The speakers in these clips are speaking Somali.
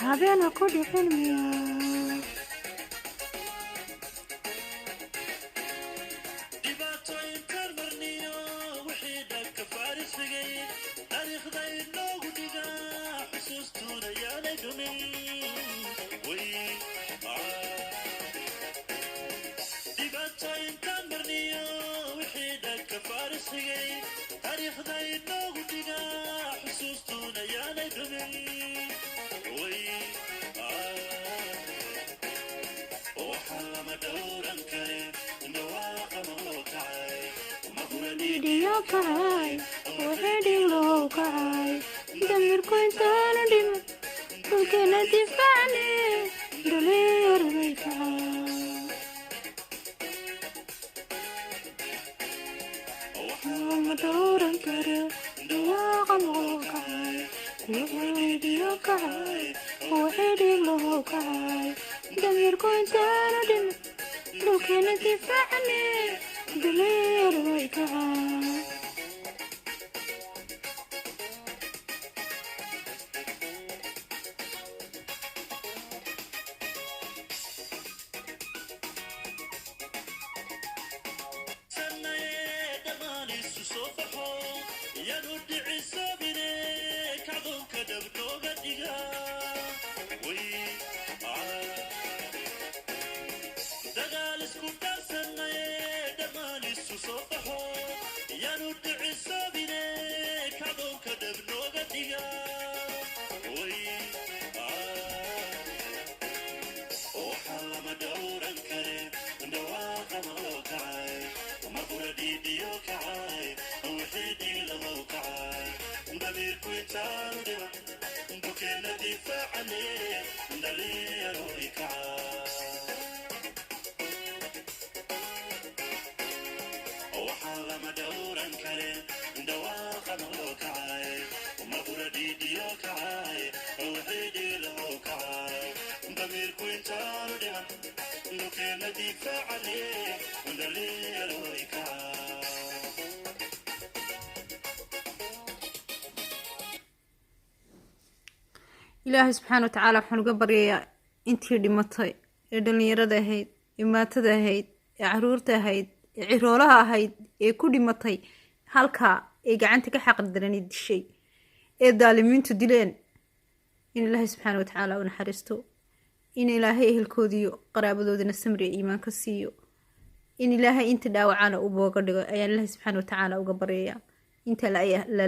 habeen ku dhicin miyaa كعاي وحدي لو كعاي دمر كنت أنا دم ممكن تدفعني دلير بيكعاي ومدورا كره دواغا موكعاي وحدي لو كعاي وحدي لو كعاي دمر كنت أنا دم ممكن تدفعني دلير بيكعاي وحيدي لو كعاي ilaahay subxaana watacaala waxaan uga baryayaa intii dhimatay ee dhallinyarada ahayd ee maatada ahayd ee caruurta ahayd ee ciroolaha ahayd ee ku dhimatay halkaa ee gacanta ka xaqdarani dishay ee daalimiintu dileen in ilaahay subxaana watacaala u naxariisto in ilaahay ehelkoodiiyo qaraabadoodina samri ee iimaan ka siiyo in ilaahay inta dhaawacana u booga dhigo ayaan ilaahay subxaana watacaala uga baryayaa inta la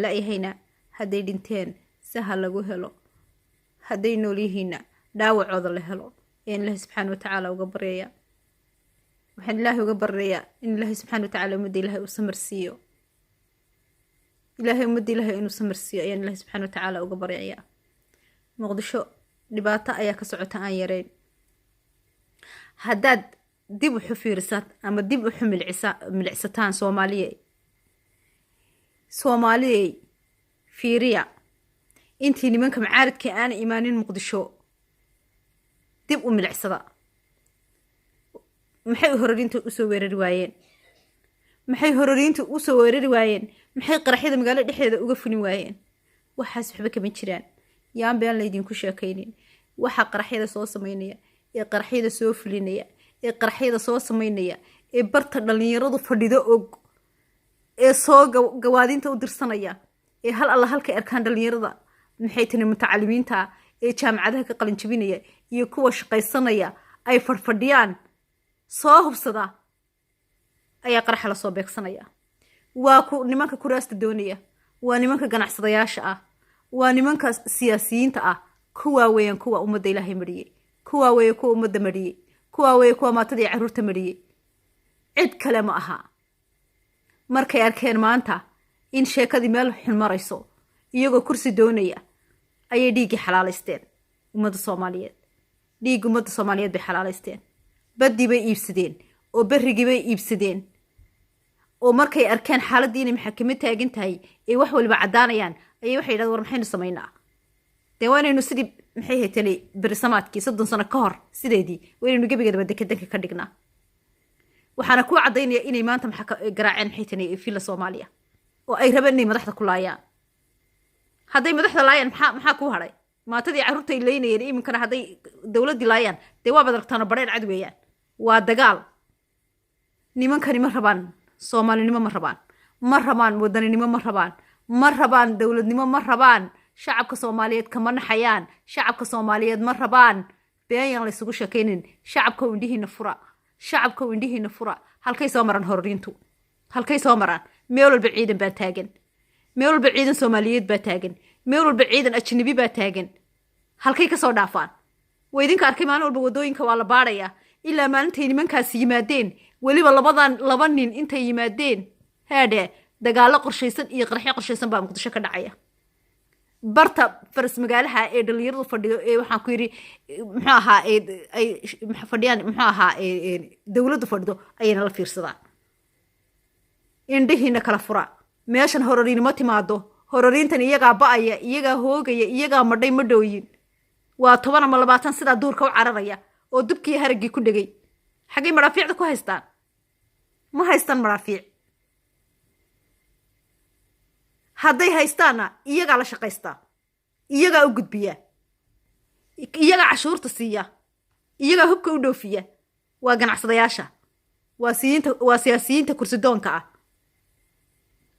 la-yahayna hadday dhinteen saha lagu helo hadday nool yihiinna dhaawacooda la helo ayaan ilaahay subxaana watacaala uga baryayaa waxaan ilaahay uga baryayaa in ilaahay subxaana watacaala ummadda ilaahay uu samarsiiyo ilaahay ummadda ilaahay inuu samarsiiyo ayaan ilaahay subxaana watacaala uga baryayaa muqdisho dhibaato ayaa ka socota aan yareyn haddaad dib u xufiirisad ama dib u xumilcsataan soomaaliyey fiiriya intii nimanka macaaridka aana imaanin muqdisho dib u milicsada maxay hororiinta usoo weerari waayeen maxay qaraxyada magaalada dhexdeeda uga fulin waayeen waxaas waxba kama jiraan yaan been laydinku sheekaynin waxaa qaraxyada soo samaynaya ee qaraxyada soo fulinaya ee qaraxyada soo samaynaya ee barta dhallinyaradu fadhido og ee soo gawaadinta u dirsanaya ee hal alla halkay arkaan dhallinyarada maxay tani mutacalimiinta ee jaamacadaha ka qalin jabinaya iyo kuwa shaqaysanaya ay fadhfadhiyaan soo hubsada ayaa qaraxa lasoo beegsanaya waa nimanka kuraasta doonaya waa nimanka ganacsadayaasha ah waa nimanka siyaasiyiinta ah kuwaa weeyaan kuwa ummadda ilaahay mariyey kuwaa weeye kuwa ummadda mariyey kuwaa weeye kuwa maatada iyo caruurta mariyey cid kale ma aha markay arkeen maanta in sheekadii meel xun marayso iyagoo kursi doonaya ayay dhiiggii xalaalaysteen ummadda soomaaliyeed dhiigga ummadda soomaaliyeed bay xalaalaysteen baddii bay iibsadeen oo berrigii bay iibsadeen oo markay arkeen xaaladdii inay maxaakimo taagan tahay ee wax waliba caddaanayaan ayay waxay yidhahdeen war maxaynu samaynaa dee waa inaynu sidii maxay haytanay berisamaadkii 30 sano ka hor sideedii waa inaynu gebigeedaba dekedanka ka dhignaa waxaana ku caddaynaya inay maanta garaaceen maxay tanay fila soomaaliya oo ay rabeen inay madaxda ku laayaan hadday madaxda laayaan maxaa ku hadhay maatadii caruurta ay leynayeen iminkana hadday dowladdii laayaan dee waa badaragtaano badheen cad weeyaan waa dagaal nimankani ma rabaan soomaalinimo ma rabaan wadaninimo ma rabaan dowladnimo ma rabaan shacabka soomaaliyeed kama naxayaan shacabka soomaaliyeed ma rabaan beenyaan laysugu sheekaynin shacabka indhihiina fura halkay soo maraan hororiintu halkay soo maraan meel walba ciidan baa taagan meel walba ciidan soomaaliyeed baa taagan meel walba ciidan ajnabi baa taagan halkay kasoo dhaafaan waa idinka arkay maalin walba wadooyinka waa la baadhayaa ilaa maalintay nimankaasi yimaadeen weliba laba nin intay yimaadeen haadhe dagaallo qorshaysan iyo qarxyo qorshaysan baa muqdisho ka dhacaya barta faras magaalaha ee dhalinyaradu fadhiyo ee waxaan ku yidhi muxuu ahaa ay fadhiyaan muxuu ahaa dowladdu fadhido ayayna la fiirsadaan indhihiina kala fura meeshan hororiinimo timaado hororiintan iyagaa ba'aya iyagaa hoogaya iyagaa madhay ma dhooyin waa 10 ama 20 sidaa duurka u cararaya oo dubkii haraggii ku dhegay xaggay maraafiicda ku haystaan ma haystaan maraafiic hadday haystaanna iyagaa la shaqaystaa iyagaa u gudbiya iyagaa cashuurta siiya iyagaa hubka u dhoofiya waa ganacsadayaasha waa siyaasiyiinta kursidoonka ah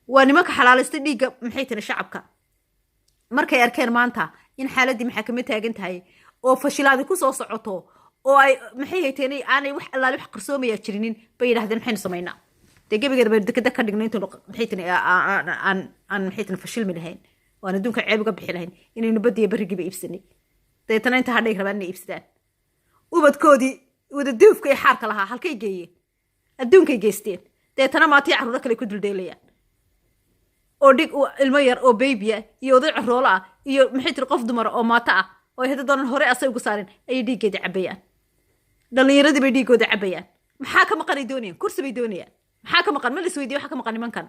waa nimanka xalaalaystay dhiigga maxay tani shacabka markay arkeen maanta in xaaladdii maxaakamo taagan tahay oo fashilaadi ku soo socoto oo ay maxay hayteenay aanay wax allaale wax qarsoomaya jirinin bay yidhahdeen maxaynu samaynaa dee gebigeeda baynu dekeda ka dhigno intaynu maxay tani aan maxay tani fashilmi lahayn waan adduunka ceeb uga bixi lahayn inaynu badiya barrigiiba iibsanay deetana inta hadhay rabaan inay iibsadaan ubadkoodii wada duufka ee xaarka lahaa halkay geeyeen adduunkay geysteen deetana maatiya carruuro kale ku duldeelayaan oo dhig ilmo yar oo baybiya iyo oday carroolo ah iyo maxay tiri qof dumar oo maato ah oo ay hadda doonan hore asay ugu saareen ayay dhiiggeeda cabbayaan dhallinyaradii bay dhiiggooda cabbayaan maxaa ka maqanay doonayaan kursi bay doonayaan maxaa ka maqan ma la isweydiye waxaa ka maqan nimankan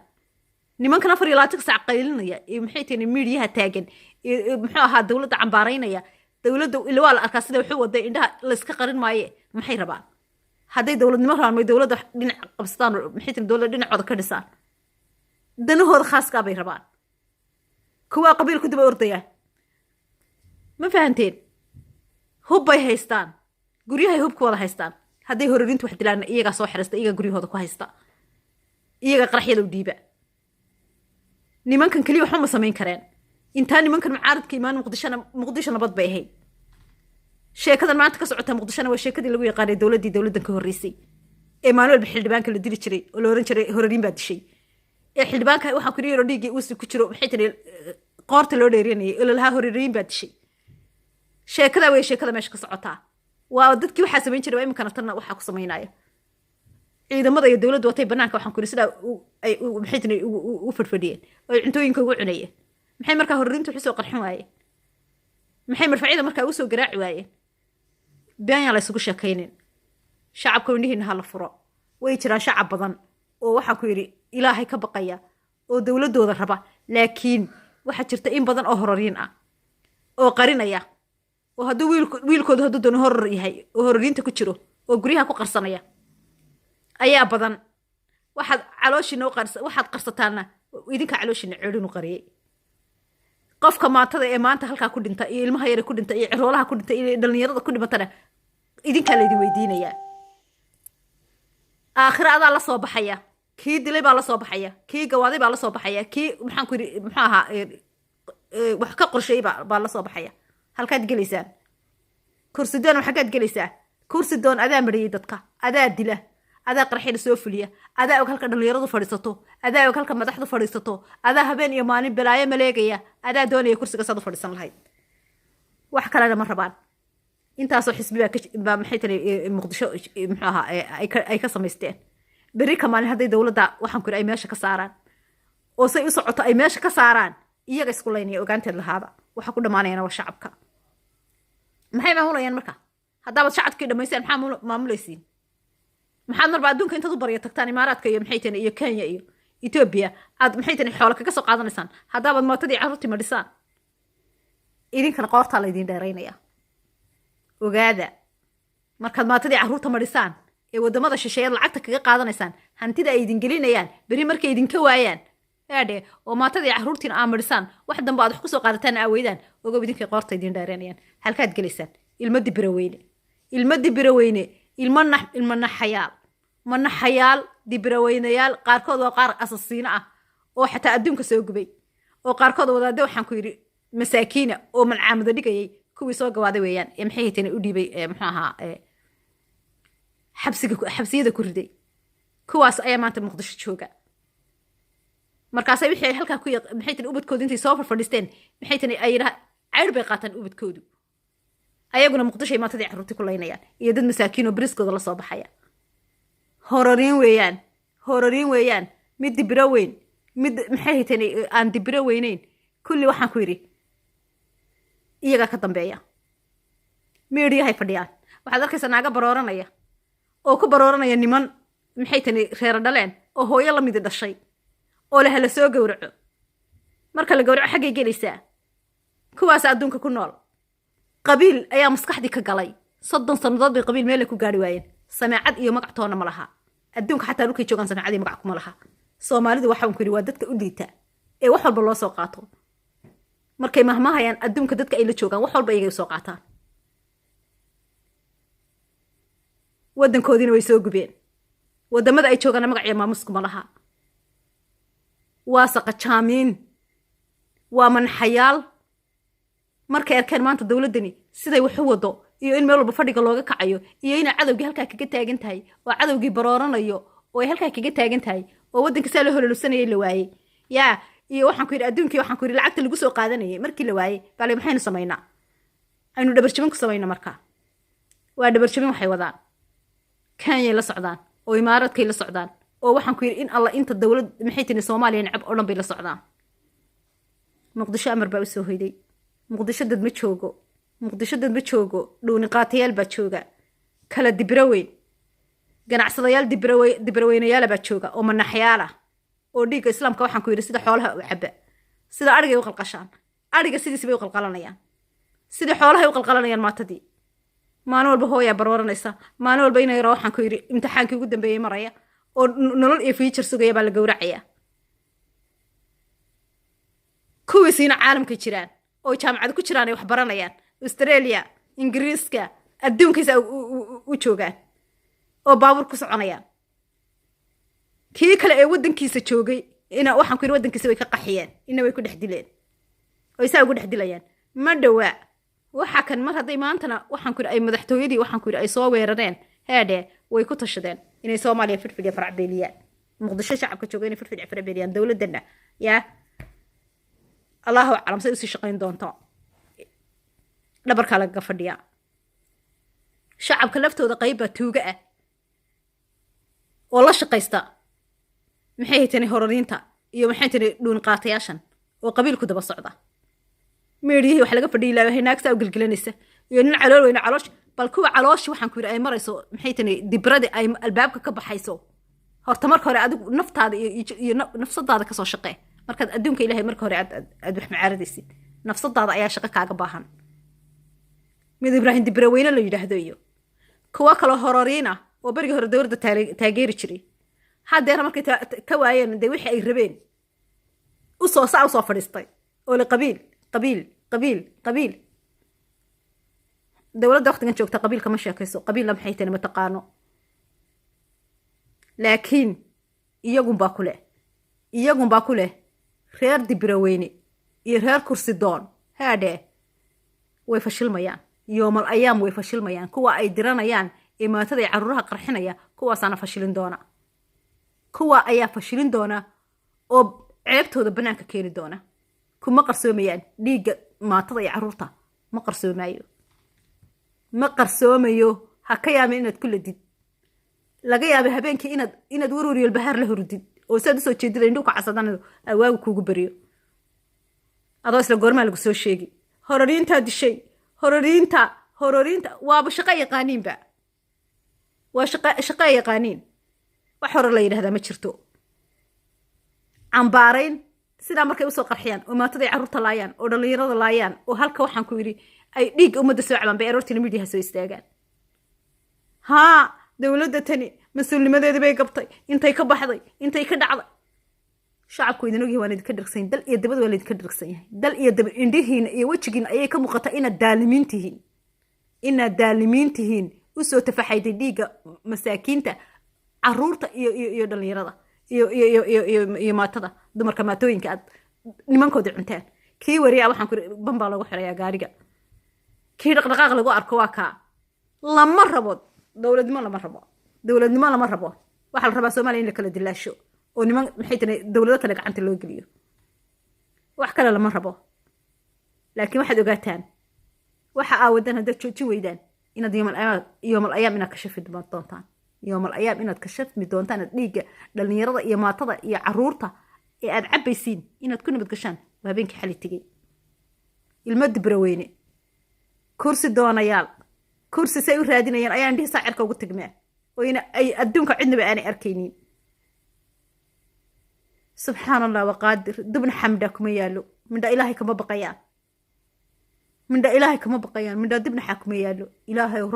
24 saac qaylinaya iyo maxay tiri miidiyaha taagan muxuu ahaa dowladda cambaaraynaya dowladda ilaa la arkaa sida wuxuu waday indhaha la iska qarin maaye maxay rabaan hadday dowladnimo rabaan may dowladda dhinac qabsadaan maxay tiri dowladda dhinacooda ka dhisaan danahooda khaaskaa bay rabaan kuwaa qabiilku daba ordayaan ma fahanteen hub bay haystaan guryahay hub ku wada haystaan hadday hororintu wax dilaan iyagaa soo xirasta iyagaa guryahooda ku haysta iyagaa qaraxyada u dhiiba nimankan keliya waxba ma samayn kareen intaa nimankan mucaaradka imaan muqdisho nabad bay ahayd sheekadan maanta ka socota muqdishona waa sheekadii lagu yaqaanay dowladdan ka horreysay ee maalin walba xildhibaanka la dili jiray oo la oran jiray hororin baa dishay ee xildhibaanka waxaan ku yidhi dhiiggii uusi ku jiro maxay tiri qoorta loo dheerinayay oo lalahaa hororin baa dishay sheekada way sheekada meesha ka socotaa waa dadkii waxaa samayn jiray waa iminkana tanna waxaa ku samaynaya ciidamada iyo dowladdu watay banaanka waxaan ku yidhi sidaa ay maxay tiri u fadhfadhiyeen oo ay cuntooyinka ugu cunayeen maxay markaa hororintu waxu soo qarxin waayeen maxay marfacyada markaa u soo garaaci waayeen beenyaan la isugu sheekaynin shacabka indhihiina ha la furo way jiraan shacab badan oo waxaan ku yidhi ilaahay ka baqaya oo dowladdooda raba laakiin waxaa jirta in badan oo hororiin ah oo qarinaya oo hadduu wiilkoodu hadduu doono horor yahay oo hororiinta ku jiro oo guryaha ku qarsanaya ayaa badan waxaad qarsataana idinka calooshiina ceelinu qariyey qofka maatada ee maanta halkaa ku dhinta iyo ilmaha yare ku dhinta iyo ciroolaha ku dhinta iyo dhallinyarada ku dhimatana idinkaa laydin weydiinayaa aakhira adaa la soo baxaya kii dilay baa la soo baxaya kii gawaaday baa la soo baxaya kii maxaan ku yidhi muxuu ahaa wax ka qorsheeyey baa la soo baxaya halkaad gelaysaan kursi doon xaggaad gelaysaa kursi doon adaa mariyey dadka adaa dila adaa qarxida soo fuliya adaa og halka dhallinyaradu fadhiisato adaa og halka madaxdu fadhiisato adaa habeen iyo maalin balaayo maleegaya adaa doonaya kursiga saad u fadhiisan lahayd wax kalena ma rabaan intaasoo xisbi baa maxay tiri muqdisho muxuu ahaa ay ka samaysteen berri ka maalin hadday dowladda waxaan ku yidhi ay meesha ka saaraan oo say u socoto ay meesha ka saaraan iyaga isku laynaya ogaanteed lahaaba waxa ku dhammaanayana waa shacabka maxay maamulayaan marka haddaabaad shacabkii dhammayseen maxaa maamulaysiin maxaad marba adduunka intaad u barya tagtaan imaaraadka iyo maxay tani iyo kenya iyo etoobiya aad maxay tani xoolo kaga soo qaadanaysaan haddaabaad mootadii carruurtii madhisaan idinkana qoortaa laydin dheeraynaya ogaada markaad maatadii carruurta madhisaan ee waddamada shisheeyaad lacagta kaga qaadanaysaan hantida ay idin gelinayaan beri markay idinka waayaan yaadhe oo maatadii carruurtiina aa madhisaan wax dambe aad wax ku soo qaadataan aa weydaan ogow idinkay qoorta idin dheeraynayaan halkaad gelaysaan ilmo dibiroweyne ilmo naxayaal manaxayaal dibiroweynayaal qaarkood waa qaar asasiino ah oo xataa adduunka soo gubay oo qaarkood wadaade waxaan ku yidhi masaakiina oo malcaamado dhigayay kuwii soo gawaaday weeyaan ee maxay hayteen u dhiibay muxuu ahaa xabsiyada ku riday kuwaas ayaa maanta muqdisho jooga markaasay wixii ay halkaa ku maxay tani ubadkoodu intay soo farfadhisteen maxay tani ay yidhaha cayr bay qaataan ubadkoodu ayaguna muqdishoay maantadii carruurtii ku laynayaan iyo dad masaakiin oo beriskooda la soo baxaya hororiin weeyaan mid dibiro weyn mid maxay haytani aan dibiro weyneyn kulli waxaan ku yidhi iyagaa ka dambeeya miidhiyahay fadhiyaan waxaad arkaysaa naaga barooranaya oo ku barooranaya niman maxay tani reero dhaleen oo hooyo la midi dhashay oo leh la soo gowraco marka la gowraco xaggay gelaysaa kuwaas adduunka ku nool qabiil ayaa maskaxdii ka galay 30 sannadood bay qabiil meel ku gaari waayeen sameecad iyo magac toona ma laha adduunka xataa dhulkay joogaan sameecad iyo magac kuma laha soomaalidu waxaan ku yidhi waa dadka u liita ee wax walba loo soo qaato markay mahmahayaan adduunka dadka ay la joogaan wax walba iyagay soo qaataan waddankoodiina way soo gubeen waddamada ay joogaana magac iyo maamusku ma laha waa saqajaamiin waa manxayaal markay arkeen maanta dowladdani siday wax u wado iyo in meel walba fadhiga looga kacayo iyo inay cadowgii halkaa kaga taagan tahay oo cadowgii barooranayo oo ay halkaa kaga taagan tahay oo waddanka saa loo hololusanayay la waayey yaa iyo waxaan ku yidhi adduunkii waxaan ku yidhi lacagta lagu soo qaadanayay markii la waayey baale maxaynu samaynaa aynu dhabarjabin ku samayna markaa waa dhabarjabin waxay wadaan kenyay la socdaan oo imaaraadkay la socdaan oo waxaan ku yidhi in alla inta dowlad maxay tini soomaaliya necab oo dhan bay la socdaan muqdisho amar baa u soo hoyday muqdisho dad ma joogo dhuuni qaatayaal baa jooga kala dibiro weyn ganacsadayaal dibiroweynayaala baa jooga oo manaxyaala oo dhiigga islaamka waxaan ku yidhi sida xoolaha u caba sida adhigay u qalqashaan adhiga sidiisibay u qalqalanayaan sida xoolahay u qalqalanayaan maatadii maalin walba hooyaa barwaranaysa maalin walba inay yaro waxaan ku yidhi imtixaankii ugu dambeeyey maraya oo nolol iyo fiijar sugaya baa la gowracayaa kuwiisiina caalamkay jiraan oo jaamacad ku jiraan ay wax baranayaan australia ingiriiska adduunkiisa u joogaan oo baabuur ku soconayaan kii kale ee waddankiisa joogay ina waxaan ku yidhi waddankiisa way ka qaxiyeen ina way ku dhex dileen oo isaa ugu dhex dilayaan ma dhowaa waxa kan mar hadday maantana waxaan ku yidhi ay madaxtooyadii waxaan ku yidhi ay soo weerareen heedhe way ku tashadeen inay soomaaliya firfidya faracbeeliyaan muqdisho shacabka jooga inay firfidya faracbeeliyaan dowladana yaa allahu aclam say usii shaqayn doonto dhabarkaa lagaga fadhiyaa shacabka laftooda qayb baa tuuga ah oo la shaqaysta maxay haytani hororiinta iyo maxay tani dhuun qaatayaashan oo qabiilku daba socda meedhiyihii wax laga fadhiyi lahaa naagtaa u gelgelanaysa iyo nin calool weyne caloosh bal kuwa calooshi waxaan ku yidhi ay marayso maxay tani dibradii ay albaabka ka baxayso horta marka hore adigu naftaada iyo nafsadaada kasoo shaqee markaad adduunka ilaahay marka hore aad wax macaaradaysid nafsadaada ayaa shaqo kaaga baahan mid ibraahim dibraweyne la yidhaahdo iyo kuwa kaloo hororiin ah oo berigii hore dowladda taageeri jiray haddeera markay ka waayeen dee wixii ay rabeen usoo fadhiistay oo le qabiil qabiil qabiil qabiil dowladda waqtigan joogta qabiilka ma sheekayso qabiilna maxay tani ma taqaano laakiin iyagunbaa ku leh reer dibraweyne iyo reer kursi doon haadhee way fashilmayaan yoomal ayaam way fashilmayaan kuwa ay diranayaan ee maatada ay caruuraha qarxinaya kuwaasaana fashilin doona kuwa ayaa fashilin doona oo ceebtooda bannaanka keeni doona kuma qarsoomayaan dhiigga maatada iyo caruurta ma qarsoomayo ha ka yaabin inaad ku ladid laga yaabay habeenkii inaad warwariyol bahaar la hordid oo saad usoo jeedida indhuka casadan awaagu kuugu beriyo adoo isla goormaa lagu soo sheegi hororiintaa dishay hororiinta waaba shaqa yaqaaniinba waa shaqa yaqaaniin wax hore la yidhahdaa ma jirto cambaarayn sidaa markay usoo qarxiyaan oo maataday carruurta laayaan oo dhallinyarada laayaan oo halka waxaan ku yidhi ay dhiigga ummadda soo cabaan bay aroortina midyaha soo istaagaan haa dowladda tani mas-uulnimadeedii bay gabtay intay ka baxday intay ka dhacday shacabku idin ogyahay waan idinka dhirgsan dal iyo dabad waa laydinka dhirgsan yahay dal iyo daba indhihiina iyo wejigiina ayay ka muuqataa inaad daalimiin tihiin usoo tafaxayday dhiigga masaakiinta caruurta iyo dhallinyarada iyo maatada dumarka maatooyinka aad nimankoodii cunteen kii wariyaa waxaan ku bambaa lagu xirayaa gaariga kii dhaqdhaqaaq lagu arko waa kaa lama rabo dowladnimo lama rabo waxaa la rabaa soomaaliya in la kala dilaasho oo niman maxay tahay dowlado kale gacanta loo geliyo wax kale lama rabo laakiin waxaad ogaataan waxa aawadan haddaad joojin weydaan inaad yoomal ayaam inaad ka shafi doontaan yoomal ayaam inaad ka shafmi doontaan aad dhiigga dhallinyarada iyo maatada iyo caruurta ee aad cabbaysiin inaad ku nabad gashaan waa habeenkii xali tegey ilmo dibraweyne kursi doonayaal kursi say u raadinayaan ayaa indhihi saacirka ugu tagmaa oo ay adduunka cidnaba aanay arkaynin subxaan allah waqaadir dubna xamda kuma yaalo mindha ilaahay kama baqayaan mindha dibnaxaa kuma yaalo ilaahayow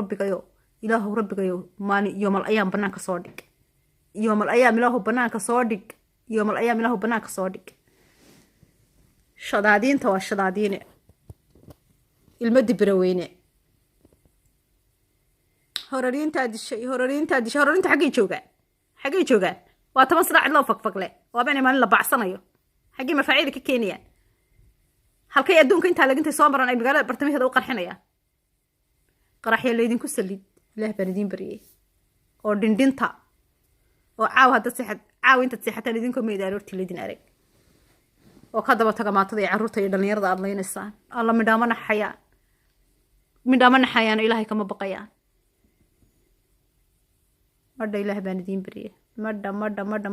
rabbigayo maalin yoomal ayaam banaanka soo dhig yoomal ayaam ilaahu banaanka soo dhig shadaadiinta waa shadaadiine ilmo dibraweyne hororiintaa dishay hororiinta xaggay joogaan waa 10 saac loo fagfagle waa been maalin la baacsanayo xaggii mafaaciil ka keenayaan halkay adduunka inta lagintay soo maran ay magaalada bartamaheeda u qarxinayaan qaraxya leedinku salid ilaah baan idin bariyay oo dhindhinta oo caaw intaad seexataan idinkoo meydaan hortii leedin arag oo ka daba taga maatada iyo carruurta iyo dhallinyarada aad laynaysaan alla midhaama naxayaan ilaahay kama baqayaan madha ilaah baan idin bariyay madha